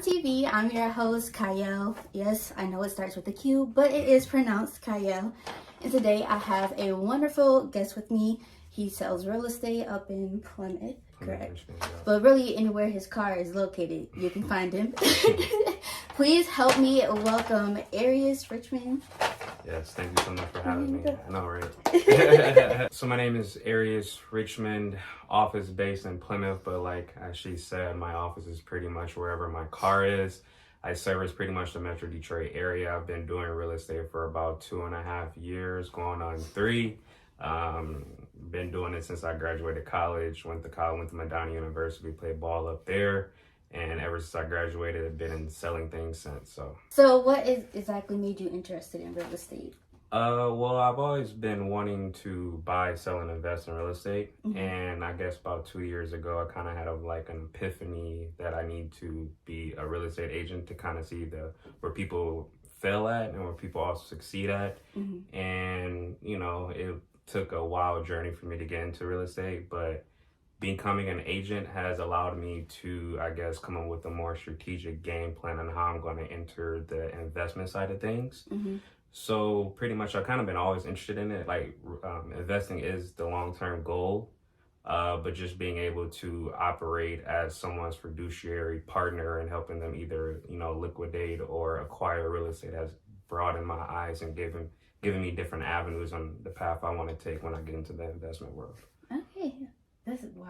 TV. I'm your host, Qiayel. Yes, I know it starts with a Q, but it is pronounced Qiayel. And today I have a wonderful guest with me. He sells real estate up in Plymouth, correct? But really anywhere his car is located, you can find him. Please help me welcome Arius Richmond. Yes, thank you so much for having me. I know, right? So my name is Arius Richmond, office based in Plymouth, but like as she said, my office is pretty much wherever my car is. I service pretty much the Metro Detroit area. I've been doing real estate for about 2.5 years, going on 3. Been doing it since I graduated college, went to Medina University, played ball up there. And ever since I graduated, I've been in selling things since. So what exactly made you interested in real estate? Well, I've always been wanting to buy, sell, and invest in real estate. Mm-hmm. And I guess about 2 years ago, I kind of had an epiphany that I need to be a real estate agent to kind of see where people fail at and where people also succeed at. Mm-hmm. And, it took a wild journey for me to get into real estate, but becoming an agent has allowed me to, I guess, come up with a more strategic game plan on how I'm going to enter the investment side of things. Mm-hmm. So pretty much I've kind of been always interested in it. Investing is the long-term goal, but just being able to operate as someone's fiduciary partner and helping them either, liquidate or acquire real estate has broadened my eyes and given me different avenues on the path I want to take when I get into the investment world. Okay. That's wow.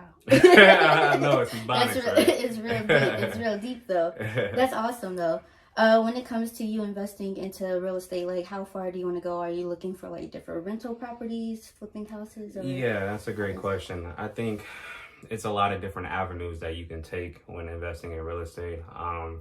No, it's ebonics, right? It's real deep. It's real deep though. That's awesome though. When it comes to you investing into real estate, like how far do you want to go? Are you looking for like different rental properties, flipping houses? Or... Yeah, that's a great question. I think it's a lot of different avenues that you can take when investing in real estate.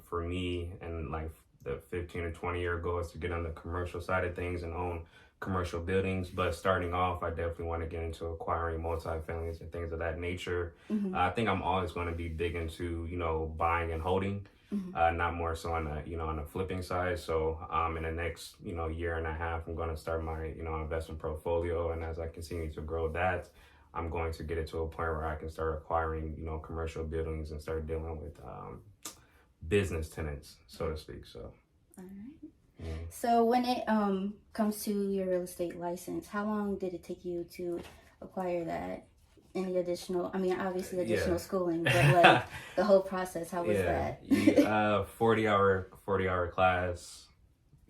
For me, and like the 15 or 20 year goal is to get on the commercial side of things and own commercial buildings, but starting off, I definitely want to get into acquiring multifamilies and things of that nature. Mm-hmm. I think I'm always going to be big into, buying and holding, not more so on the flipping side. So in the next, year and a half, I'm going to start my, investment portfolio. And as I continue to grow that, I'm going to get it to a point where I can start acquiring, commercial buildings and start dealing with business tenants, so to speak. So. All right. So when it comes to your real estate license, how long did it take you to acquire that? Any additional, obviously additional schooling, but like the whole process, how was that? 40 hour class,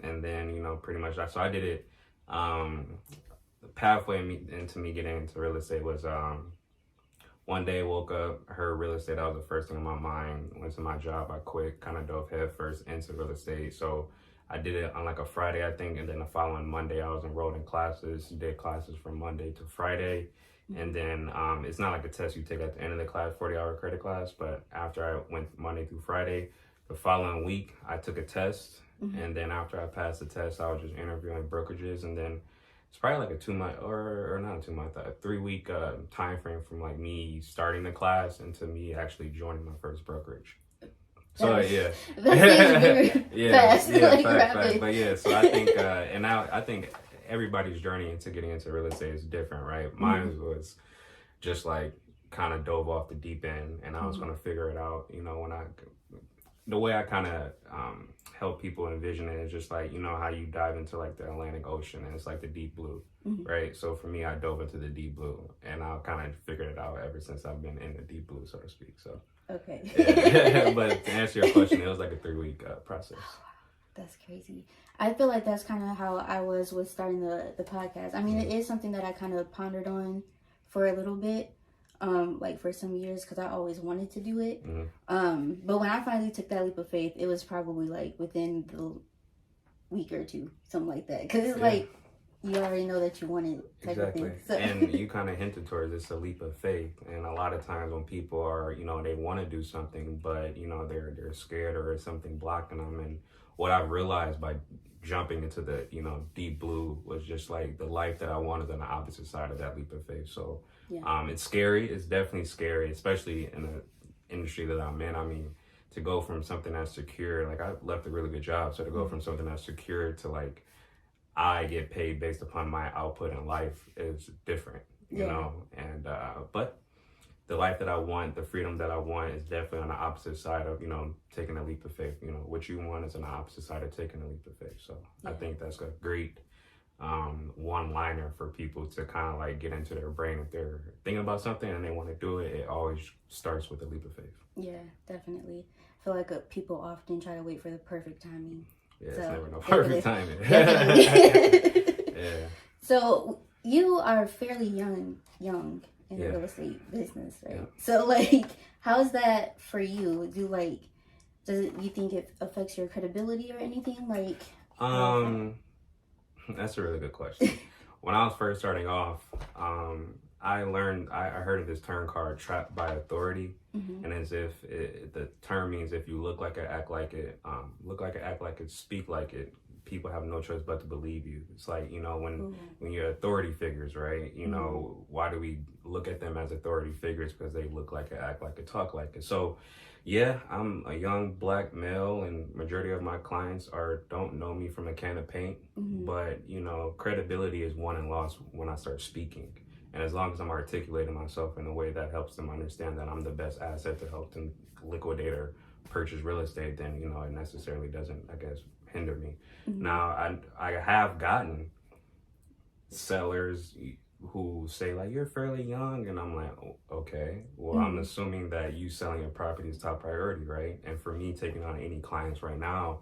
and then, pretty much, so I did it, the pathway into me getting into real estate was, one day I woke up, heard real estate, that was the first thing in my mind, went to my job, I quit, kind of dove headfirst into real estate. So I did it on like a Friday, I think, and then the following Monday, I was enrolled in classes, did classes from Monday to Friday. And then it's not like a test you take at the end of the class, 40-hour credit class, but after I went Monday through Friday, the following week, I took a test. And then after I passed the test, I was just interviewing brokerages. And then it's probably like a 2-month, or not a 2-month, a 3-week time frame from like me starting the class into me actually joining my first brokerage. So That yeah, very fast. Fast. But yeah, so I think, and now I think everybody's journey into getting into real estate is different, right? Mine was just like kind of dove off the deep end, and I was going to figure it out. The way I kind of help people envision it is just like, how you dive into like the Atlantic Ocean and it's like the deep blue, right? So for me, I dove into the deep blue, and I kind of figured it out ever since I've been in the deep blue, so to speak. So. Okay. Yeah. But to answer your question, it was like a 3-week process. That's crazy. I feel like that's kind of how I was with starting the podcast. It is something that I kind of pondered on for a little bit, like for some years, because I always wanted to do it. But when I finally took that leap of faith, it was probably like within the week or two, something like that. Because it's like, you already know that you want it type exactly. of thing. So. And you kind of hinted towards it's a leap of faith. And a lot of times when people are, they want to do something, but, they're scared or there's something blocking them. And what I've realized by jumping into the, deep blue was just like the life that I wanted on the opposite side of that leap of faith. So it's scary. It's definitely scary, especially in the industry that I'm in. To go from something that's secure, like I left a really good job. So to go from something that's secure to like, I get paid based upon my output in life is different, you know, and, but the life that I want, the freedom that I want is definitely on the opposite side of, taking a leap of faith. What you want is on the opposite side of taking a leap of faith. So I think that's a great one-liner for people to kind of like get into their brain. If they're thinking about something and they want to do it, it always starts with a leap of faith. Yeah, definitely. I feel like people often try to wait for the perfect timing. Yeah, it's never no perfect timing. Yeah. So you are fairly young in the real estate business, right? Yeah. So like, how's that for you? You think it affects your credibility or anything? Like, that's a really good question. When I was first starting off, I heard of this term called trapped by authority. Mm-hmm. And as if the term means if you look like it, act like it, speak like it, people have no choice but to believe you. It's like, when you're authority figures, right? Why do we look at them as authority figures? Because they look like it, act like it, talk like it. So yeah, I'm a young black male, and majority of my clients don't know me from a can of paint. Mm-hmm. But credibility is won and lost when I start speaking. And as long as I'm articulating myself in a way that helps them understand that I'm the best asset to help them liquidate or purchase real estate, then it necessarily doesn't, I guess, hinder me. Mm-hmm. Now I have gotten sellers who say like, you're fairly young, and I'm like, okay, well, mm-hmm. I'm assuming that you selling your property is top priority, right? And for me taking on any clients right now,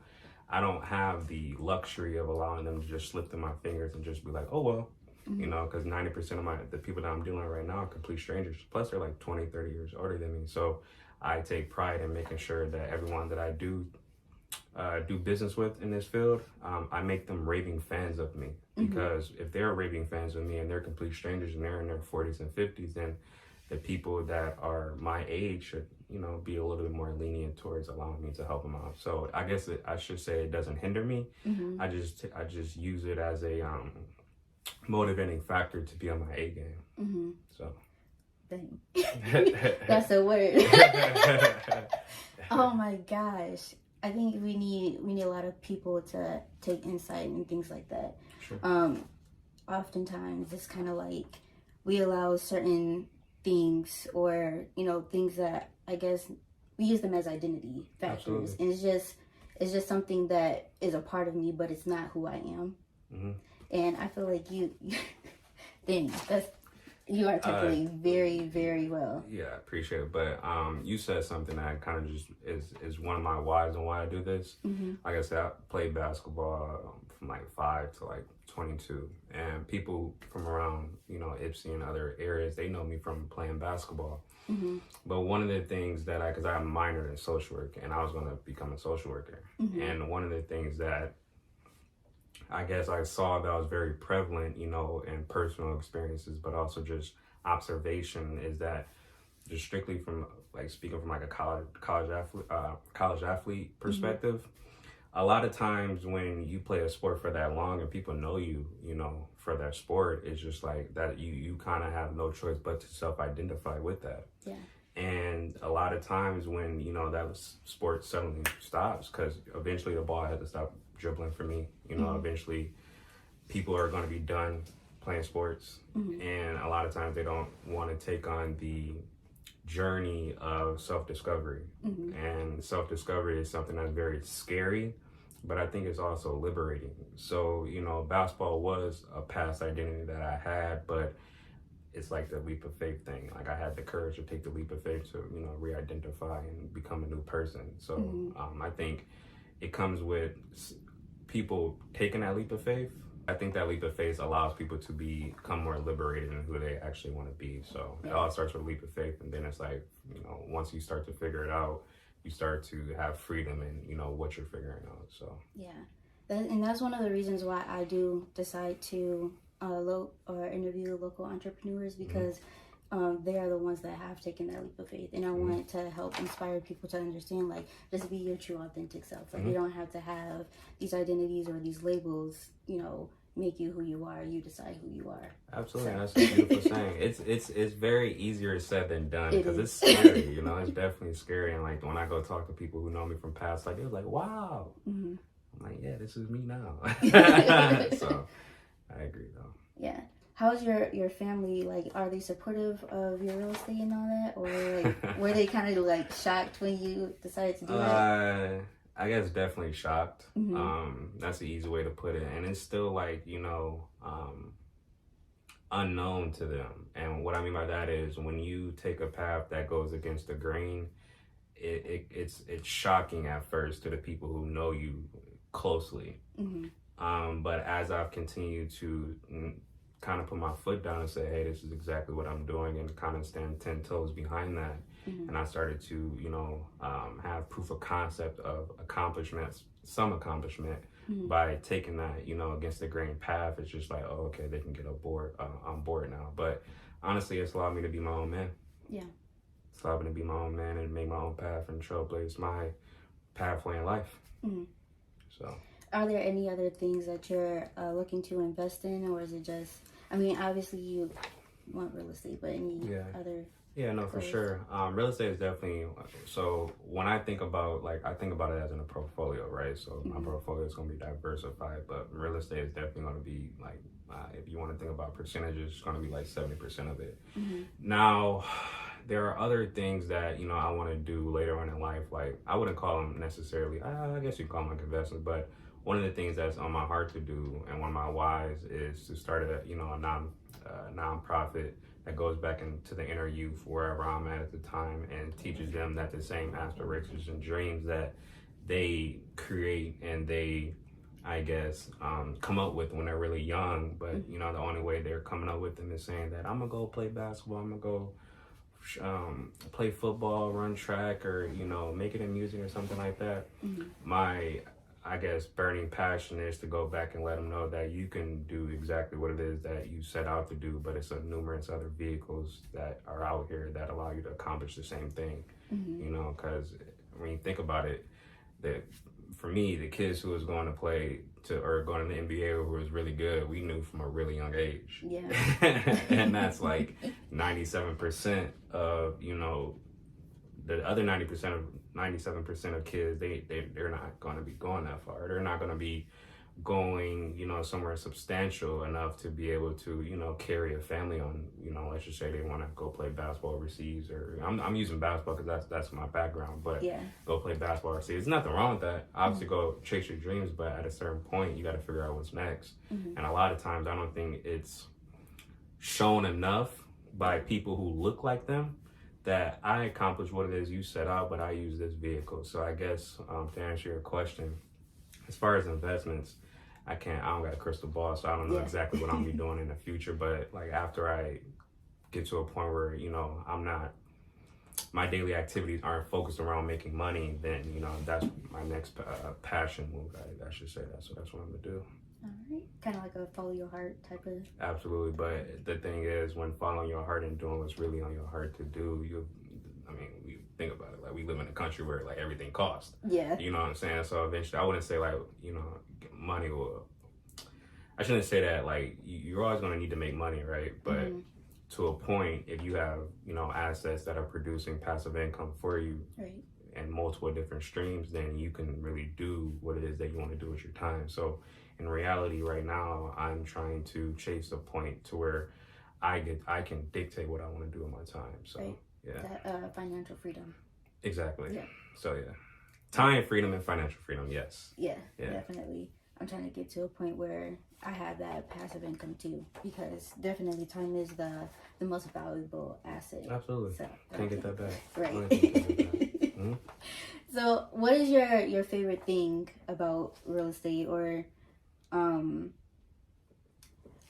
I don't have the luxury of allowing them to just slip through my fingers and just be like, oh well. Mm-hmm. Because 90% of the people that I'm dealing with right now are complete strangers. Plus they're like 20, 30 years older than me. So I take pride in making sure that everyone that I do business with in this field, I make them raving fans of me. Mm-hmm. Because if they're raving fans of me and they're complete strangers and they're in their 40s and 50s, then the people that are my age should, be a little bit more lenient towards allowing me to help them out. So I guess I should say it doesn't hinder me. Mm-hmm. I just use it as a motivating factor to be on my A game. Mm-hmm. So dang. That's a word. Oh my gosh, I think we need a lot of people to take insight and things like that. Sure. Oftentimes it's kind of like we allow certain things or things that I guess we use them as identity factors. Absolutely. And it's just something that is a part of me, but it's not who I am. Mm-hmm. And I feel like you articulate very, very well. Yeah, I appreciate it. But you said something that kind of just is one of my whys and why I do this. Mm-hmm. Like I said, I played basketball from like 5 to like 22. And people from around, Ipsy and other areas, they know me from playing basketball. Mm-hmm. But one of the things that because I have a minor in social work and I was going to become a social worker. Mm-hmm. And one of the things that I guess I saw that was very prevalent, in personal experiences, but also just observation is that just strictly from like speaking from like a college athlete perspective, mm-hmm. a lot of times when you play a sport for that long and people know you, for that sport, it's just like that you kind of have no choice but to self-identify with that. Yeah. And a lot of times when, that sport suddenly stops because eventually the ball has to stop dribbling for me, mm-hmm. Eventually people are going to be done playing sports. Mm-hmm. And a lot of times they don't want to take on the journey of self-discovery. Mm-hmm. And self-discovery is something that's very scary, but I think it's also liberating. So, basketball was a past identity that I had, but it's like the leap of faith thing. Like I had the courage to take the leap of faith to, re-identify and become a new person. So mm-hmm. I think it comes with people taking that leap of faith. I think that leap of faith allows people to become more liberated in who they actually want to be. So it all starts with a leap of faith. And then it's like, once you start to figure it out, you start to have freedom in, what you're figuring out. So yeah. And that's one of the reasons why I do decide to interview local entrepreneurs because they are the ones that have taken that leap of faith, and I mm-hmm. want to help inspire people to understand, like, just be your true authentic self. Like, mm-hmm. you don't have to have these identities or these labels, make you who you are. You decide who you are. Absolutely, so. That's a beautiful saying. It's very easier said than done because it's scary. It's definitely scary. And like when I go talk to people who know me from past, like they're like, "Wow." Mm-hmm. I'm like, "Yeah, this is me now." So I agree, though. Yeah. how's your family? Like, are they supportive of your real estate and all that? Or, like, were they kind of, like, shocked when you decided to do that? I guess definitely shocked. Mm-hmm. That's the easy way to put it. And it's still, like, unknown to them. And what I mean by that is when you take a path that goes against the grain, it's shocking at first to the people who know you closely. Mm-hmm. But as I've continued to kind of put my foot down and say, hey, this is exactly what I'm doing, and kind of stand 10 toes behind that, Mm-hmm. and I started to, have proof of concept of accomplishments, some accomplishment, Mm-hmm. by taking that, against the grain path. It's just like, oh, okay, they can get on board now. But honestly, it's allowed me to be my own man. Yeah. It's allowed me to be my own man and make my own path and trailblaze my pathway in life. Mm-hmm. So, are there any other things that you're looking to invest in, or is it just? I mean, obviously you want real estate, but any other? Yeah, no, for sure. Real estate is definitely, so when I think about, I think about it as in a portfolio, right? So my portfolio is going to be diversified, but real estate is definitely going to be if you want to think about percentages, it's going to be like 70% of it. Mm-hmm. Now, there are other things that, I want to do later on in life. Like, I wouldn't call them necessarily, I guess you call them like investments, but one of the things that's on my heart to do and one of my whys is to start a nonprofit that goes back into the inner youth, wherever I'm at the time, and teaches them that the same aspirations and dreams that they create and they, I guess, come up with when they're really young. But, the only way they're coming up with them is saying that I'm going to go play basketball, I'm going to go play football, run track, or, make it in music or something like that. Mm-hmm. My, I guess, burning passion is to go back and let them know that you can do exactly what it is that you set out to do, but it's numerous other vehicles that are out here that allow you to accomplish the same thing. Mm-hmm. Because when you think about it, that for me, the kids who was going to play or going to the NBA who was really good, we knew from a really young age. Yeah. And that's like 97% of, the other 97% of kids, they're not going to be going that far. They're not going to be going, somewhere substantial enough to be able to, carry a family on, let's just say they want to go play basketball overseas, or I'm using basketball because that's my background, but go play basketball overseas. There's nothing wrong with that. Obviously, go chase your dreams, but at a certain point, you got to figure out what's next. And a lot of times, I don't think it's shown enough by people who look like them that I accomplished what it is you set out, but I use this vehicle. So I guess to answer your question, as far as investments, I don't got a crystal ball, so I don't know exactly what I'm gonna be doing in the future. But after I get to a point where my daily activities aren't focused around making money, then that's my next passion move. I should say that. So that's what I'm gonna do. All right, kind of like a follow your heart type of. Absolutely, but the thing is, when following your heart and doing what's really on your heart to do, we think about it, like we live in a country where everything costs. Yeah. You know what I'm saying? So eventually, I wouldn't say money will. I shouldn't say that you're always going to need to make money, right? But to a point, if you have assets that are producing passive income for you, right, and multiple different streams, then you can really do what it is that you want to do with your time. So in reality, right now, I'm trying to chase a point to where I can dictate what I want to do with my time. So right. That financial freedom. Exactly. Yeah. So time freedom and financial freedom. Yes. Yeah, definitely. I'm trying to get to a point where I have that passive income too, because definitely time is the most valuable asset. Absolutely. So, can't get that back. Right. So what is your favorite thing about real estate, or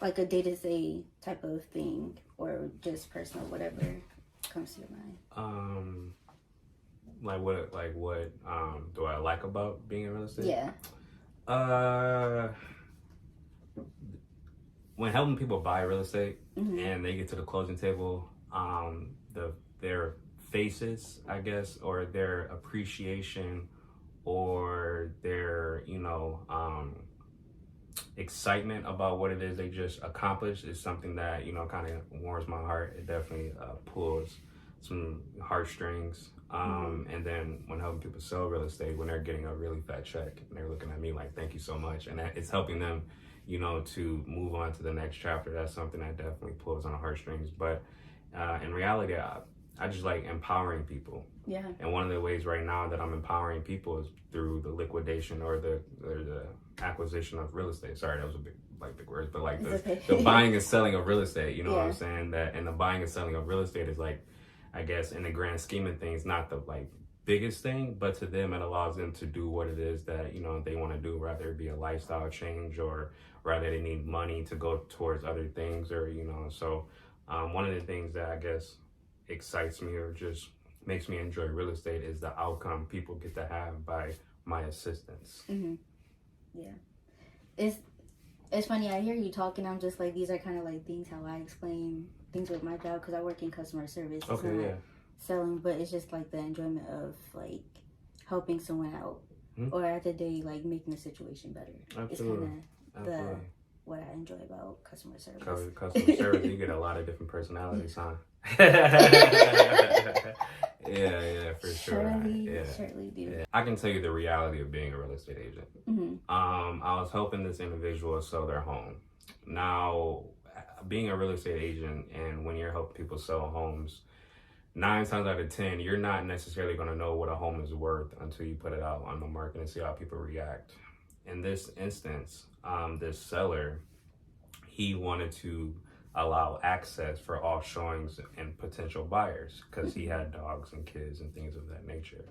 like a day-to-day type of thing, or just personal, whatever comes to your mind? What do I like about being in real estate? Yeah. When helping people buy real estate and they get to the closing table, their faces, I guess, or their appreciation, or their excitement about what it is they just accomplished is something that kind of warms my heart. It definitely pulls some heartstrings. And then when helping people sell real estate, when they're getting a really fat check and they're looking at me like, thank you so much, and it's helping them to move on to the next chapter. That's something that definitely pulls on the heartstrings. But in reality, I just like empowering people. Yeah. And one of the ways right now that I'm empowering people is through the liquidation or the acquisition of real estate. Sorry, that was a big words, but like the buying and selling of real estate. You know what I'm saying? And the buying and selling of real estate is like, I guess, in the grand scheme of things, not the like biggest thing, but to them it allows them to do what it is that they want to do, whether it be a lifestyle change or rather they need money to go towards other things, or so one of the things that I guess excites me or just makes me enjoy real estate is the outcome people get to have by my assistance. Yeah, it's funny, I hear you talking, I'm just like, these are kind of like things how I explain things with my job, because I work in customer service. It's not selling, but it's just like the enjoyment of like helping someone out, or at the day like making the situation better. Absolutely. It's kind of what I enjoy about customer service. Customer service, you get a lot of different personalities, huh? Yeah, for sure. Certainly do. Yeah. I can tell you the reality of being a real estate agent. I was helping this individual sell their home. Now, being a real estate agent, and when you're helping people sell homes, 9 times out of 10, you're not necessarily going to know what a home is worth until you put it out on the market and see how people react. In this instance, this seller, he wanted to allow access for all showings and potential buyers because he had dogs and kids and things of that nature.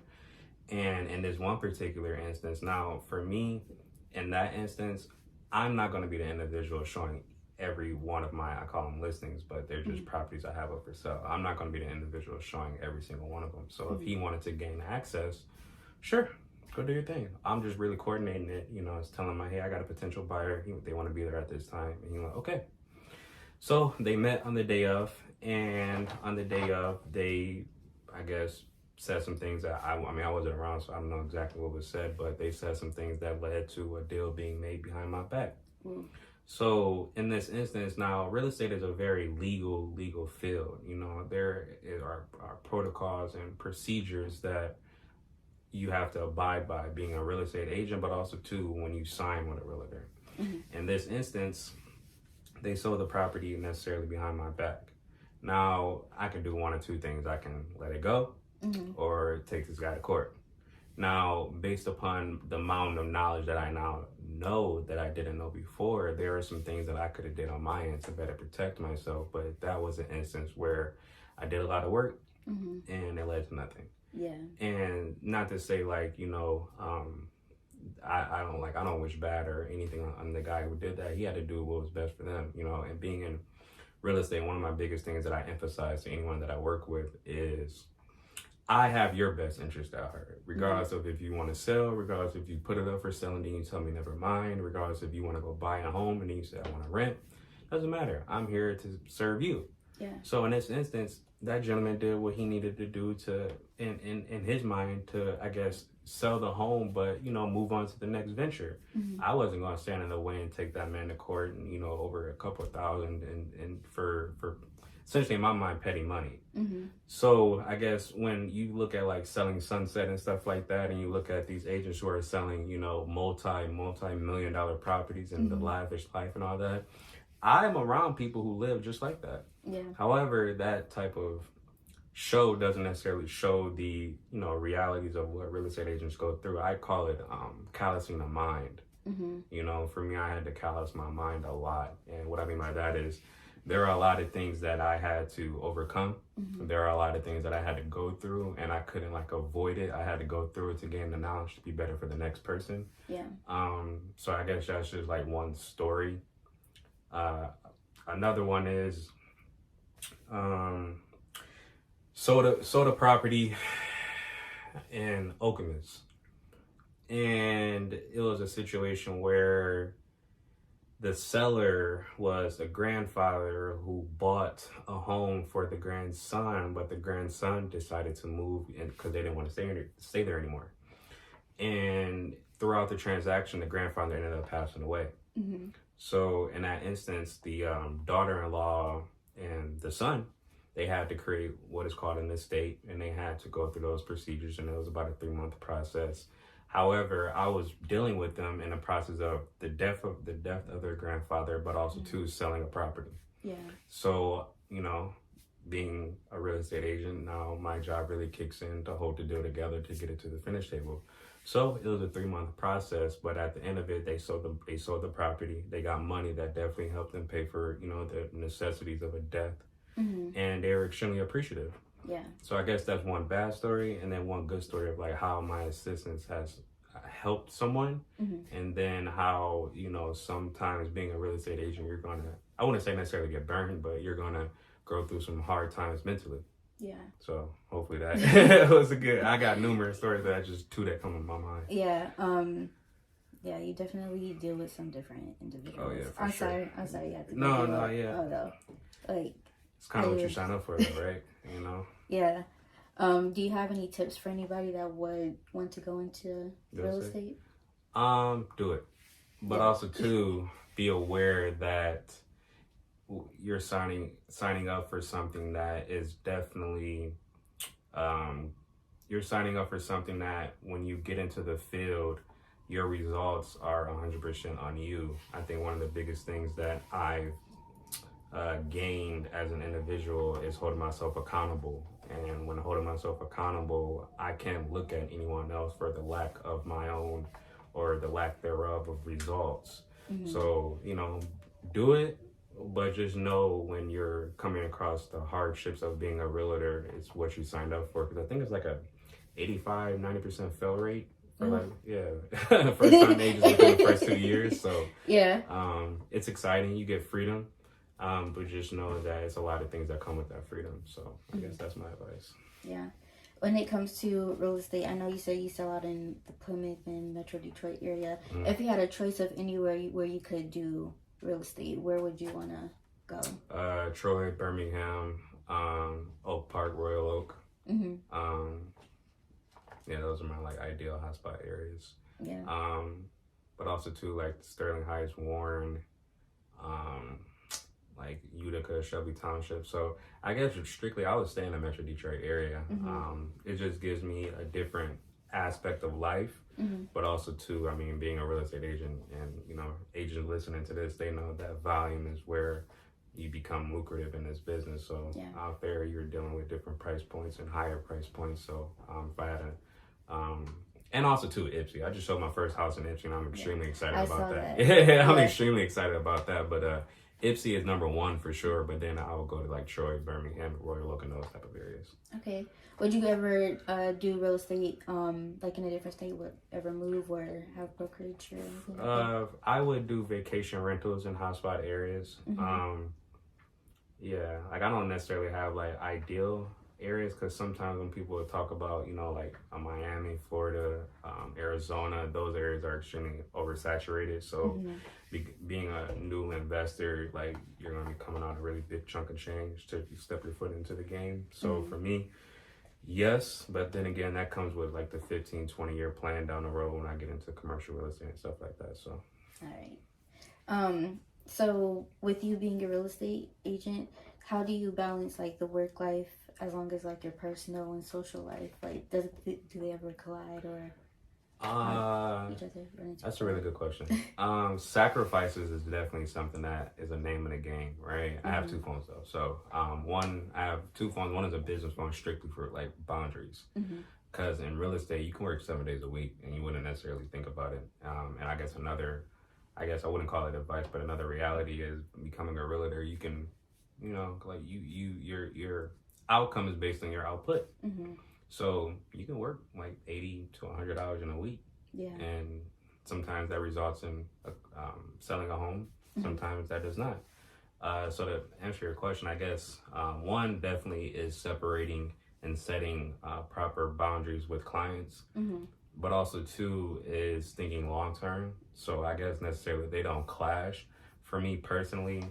And in this one particular instance, now for me, in that instance, I'm not going to be the individual showing every one of my, I call them listings, but they're just properties I have up for sale. I'm not going to be the individual showing every single one of them. So if he wanted to gain access, sure, go do your thing. I'm just really coordinating it. It's telling him, hey, I got a potential buyer. They want to be there at this time. And he went, okay. So they met on the day of, and on the day of, they, I guess, said some things that I wasn't around, so I don't know exactly what was said, but they said some things that led to a deal being made behind my back. So in this instance, now real estate is a very legal field. There are protocols and procedures that you have to abide by being a real estate agent, but also too when you sign with a realtor. In this instance, they sold the property necessarily behind my back. Now, I can do one or two things. I can let it go or take this guy to court. Now, based upon the amount of knowledge that I now know that I didn't know before, there are some things that I could have did on my end to better protect myself. But that was an instance where I did a lot of work and it led to nothing. Yeah. And not to say like, I don't wish bad or anything on the guy who did that. He had to do what was best for them, and being in real estate, one of my biggest things that I emphasize to anyone that I work with is I have your best interest at heart, regardless of if you want to sell, regardless if you put it up for sale and then you tell me never mind, regardless if you want to go buy a home and then you say I want to rent, doesn't matter. I'm here to serve you. Yeah. So in this instance, that gentleman did what he needed to do to, in his mind, to, I guess, sell the home, but, move on to the next venture. I wasn't going to stand in the way and take that man to court and, over a couple of thousand and for essentially, in my mind, petty money. So I guess when you look at like selling Sunset and stuff like that, and you look at these agents who are selling, multi-million dollar properties and the lavish life and all that, I'm around people who live just like that. Yeah. However, that type of show doesn't necessarily show the, realities of what real estate agents go through. I call it callousing the mind. For me, I had to callous my mind a lot. And what I mean by that is there are a lot of things that I had to overcome. There are a lot of things that I had to go through, and I couldn't avoid it. I had to go through it to gain the knowledge to be better for the next person. Yeah. So I guess that's just one story. Another one is sold a property in Okemos, and it was a situation where the seller was a grandfather who bought a home for the grandson, but the grandson decided to move because they didn't want to stay there anymore. And throughout the transaction, the grandfather ended up passing away. So in that instance, the daughter-in-law and the son, they had to create what is called an estate, and they had to go through those procedures, and it was about a 3-month process. However, I was dealing with them in the process of the death of their grandfather, but also too selling a property. Yeah. So, being a real estate agent, now my job really kicks in to hold the deal together to get it to the finish table. So it was a 3-month process, but at the end of it, they sold the property. They got money that definitely helped them pay for, the necessities of a death. And they were extremely appreciative. Yeah. So I guess that's one bad story, and then one good story of like how my assistance has helped someone, and then how, sometimes being a real estate agent, you're gonna, I wouldn't say necessarily get burned, but you're gonna go through some hard times mentally. Yeah. So hopefully that was a good. I got numerous stories that just two that come to my mind. Yeah. Yeah, you definitely deal with some different individuals. Oh yeah, for sure. I'm sorry. You have to. No, yeah. Oh no, like it's kind of what you sign up for, though, right? Yeah. Do you have any tips for anybody that would want to go into real estate? Do it, but also too be aware that you're signing up for something that is definitely you're signing up for something that when you get into the field, your results are 100% on you. I think one of the biggest things that I've gained as an individual is holding myself accountable. And when holding myself accountable, I can't look at anyone else for the lack of my own or the lack thereof of results. So, do it, but just know when you're coming across the hardships of being a realtor, it's what you signed up for. Because I think it's like a 85-90% fail rate for first time agents within the first 2 years. So it's exciting. You get freedom. But just know that it's a lot of things that come with that freedom. So I guess that's my advice. Yeah. When it comes to real estate, I know you said you sell out in the Plymouth and Metro Detroit area. If you had a choice of anywhere where you could do real estate, where would you want to go? Troy, Birmingham, Oak Park, Royal Oak. Yeah, those are my ideal hotspot areas. Yeah. But also too Sterling Heights, Warren, Utica, Shelby Township. So I guess strictly I would stay in the Metro Detroit area. It just gives me a different aspect of life, but also too, being a real estate agent and, agents listening to this, they know that volume is where you become lucrative in this business. So out there, you're dealing with different price points and higher price points. So if I had and also too, Ipsy. I just sold my first house in Ipsy and I'm extremely excited about that. Yeah, I'm extremely excited about that. But Ipsy is number one for sure, but then I would go to Troy, Birmingham, Royal Oak, and those type of areas. Okay. Would you ever do real estate in a different state? Would ever move or have brokerage or anything like that? I would do vacation rentals in hotspot areas. Yeah, I don't necessarily have ideal areas because sometimes when people talk about Miami, Florida, Arizona, those areas are extremely oversaturated. So being a new investor, you're going to be coming out a really big chunk of change to step your foot into the game. So for me, yes, but then again, that comes with the 15-20 year plan down the road when I get into commercial real estate and stuff like that. So all right. So with you being a real estate agent, how do you balance the work life as long as your personal and social life? Do they ever collide or each other? That's a really good question. Sacrifices is definitely something that is a name of the game, right? I have two phones though. So I have two phones. One is a business phone strictly for boundaries. Because in real estate, you can work 7 days a week and you wouldn't necessarily think about it. And I guess I wouldn't call it advice, but another reality is becoming a realtor. You can, your outcome is based on your output. So you can work 80 to 100 hours in a week. Yeah. And sometimes that results in selling a home. Sometimes that does not. So to answer your question, I guess one definitely is separating and setting proper boundaries with clients. But also two is thinking long term. So I guess necessarily they don't clash. For me personally,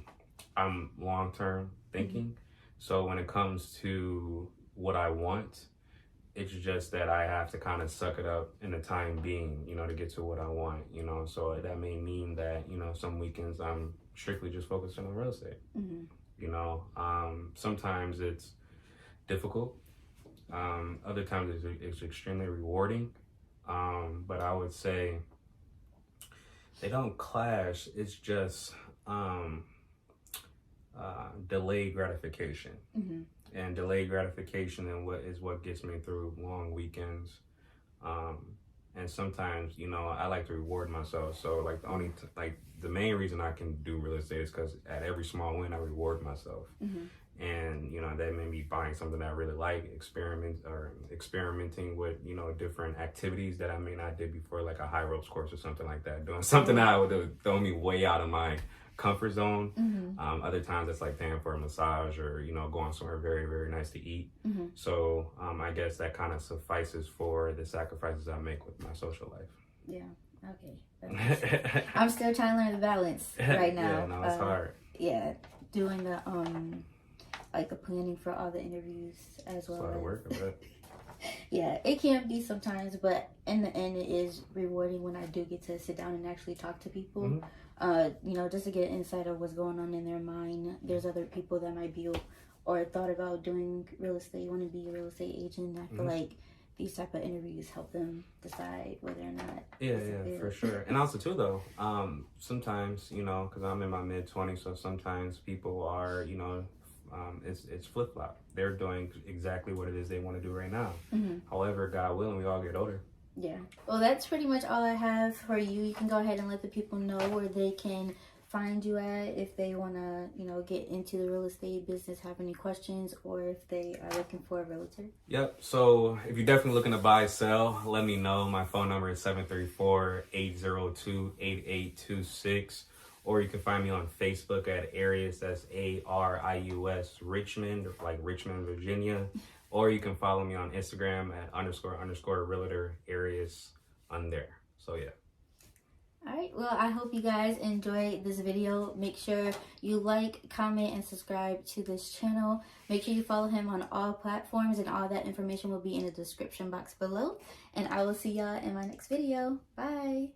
I'm long term thinking. So when it comes to what I want, it's just that I have to kind of suck it up in the time being, to get to what I want, So that may mean that, some weekends I'm strictly just focused on real estate. Sometimes it's difficult. Other times it's extremely rewarding. but I would say they don't clash. It's just delayed gratification. Mm-hmm. And delayed gratification and what gets me through long weekends. And sometimes, I like to reward myself. So like the main reason I can do real estate is because at every small win I reward myself. Mm-hmm. And that may be buying something that I really like, experimenting with different activities that I may not did before, like a high ropes course or something like that. Doing something that would throw me way out of my comfort zone. Mm-hmm. Other times it's like paying for a massage or going somewhere very, very nice to eat. Mm-hmm. So I guess that kind of suffices for the sacrifices I make with my social life. Yeah. Okay. I'm still trying to learn the balance right now. Yeah, no, it's hard. Yeah, doing the like the planning for all the interviews as well. It's a lot of work, I bet. Yeah, it can be sometimes, but in the end, it is rewarding when I do get to sit down and actually talk to people. Mm-hmm. Just to get an insight of what's going on in their mind. There's other people that might be or thought about doing real estate, want to be a real estate agent. I feel like these type of interviews help them decide whether or not. Yeah, for sure. And also too, though, sometimes because I'm in my mid-20s, so sometimes people are it's flip-flop. They're doing exactly what it is they want to do right now. Mm-hmm. However, God willing, we all get older. Yeah. Well, that's pretty much all I have for you. You can go ahead and let the people know where they can find you at if they want to, get into the real estate business, have any questions, or if they are looking for a realtor. Yep. So if you're definitely looking to buy, sell, let me know. My phone number is 734-802-8826. Or you can find me on Facebook at Arius, that's Arius Richmond, like Richmond, Virginia. Or you can follow me on Instagram at __ realtor Arius on there. So yeah. All right. Well, I hope you guys enjoyed this video. Make sure you like, comment, and subscribe to this channel. Make sure you follow him on all platforms, and all that information will be in the description box below. And I will see y'all in my next video. Bye.